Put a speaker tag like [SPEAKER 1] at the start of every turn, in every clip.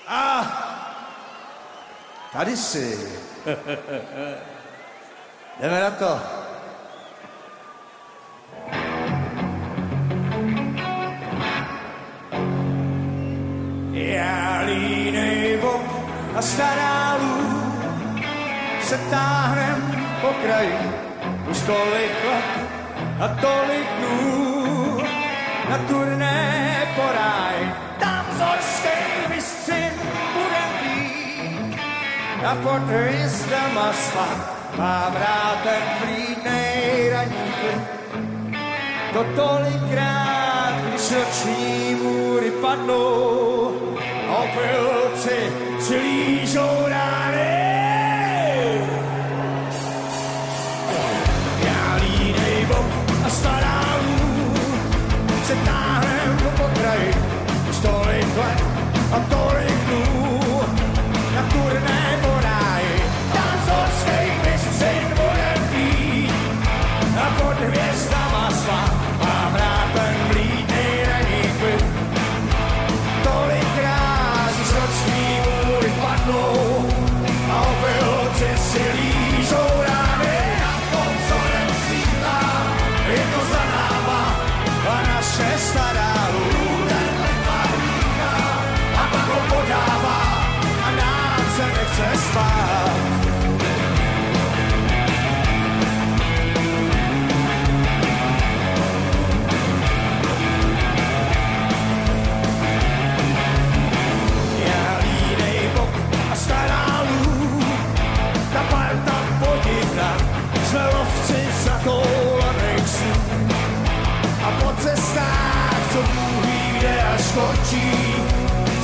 [SPEAKER 1] A tady jsi. Jdeme na to. Já línej vok a stará lův se táhnem po kraji už tolik let a tolik dnů na turné po ráji. Tam zorskej vystřin bude být a pod hvězdama spát. Mám rád ten vlídnej ranní klid, to tolikrát, když noční můry padnou a opilci si lížou rány. Já línej vok a stará lův se táhnem po kraji už tolik let a tolik dnů na turné po ráji. Tam zorskej vystřin bude být a pod hvězdama spát. Mám rád ten vlídnej ranní klid, tolikrát, když noční můry padnou a opilci si lížou rány. Na tom, co nemusítá, je to za náma a naše stará lův tenhle tvar říká a pak ho podává a nám se nechce spát. Stará lův, ta parta podivná, jsme lovci zatoulaných snů. A po cestách, co Bůh ví, kde až končí,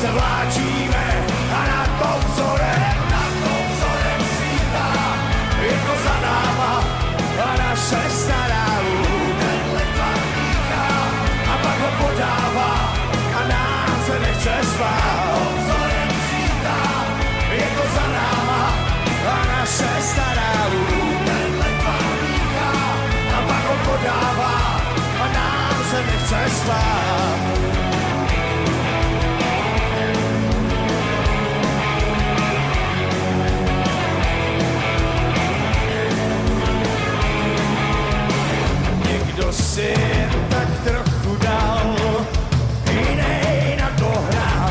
[SPEAKER 1] se vláčíme a na tom vzorem svítá. Je to za náma a naše stará lův tenhle tvar říká a pak ho podává a nám se nechce spát. Je to za náma a naše stará lův tenhle tvar říká a pak ho podává a nám se nechce spát. Někdo si tak trochu dal, jinej na to hrál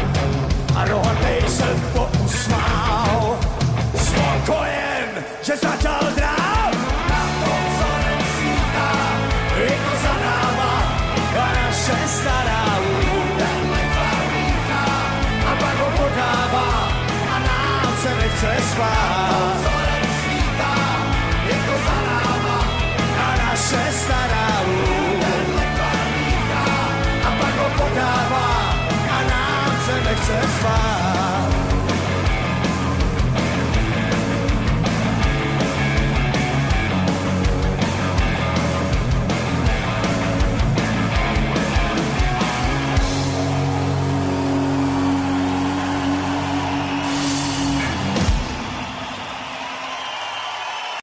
[SPEAKER 1] a rohatej se pousmál. Spokojen, že začal drát, na tom vzorem svítá. Je to za náma a naše stará lův tenhle tvar říká a pak ho podává a nám se nechce spát. Vzorem svítá, je to za náma a naše stará lův tenhle tvar říká a pak ho podává a nám se nechce spát.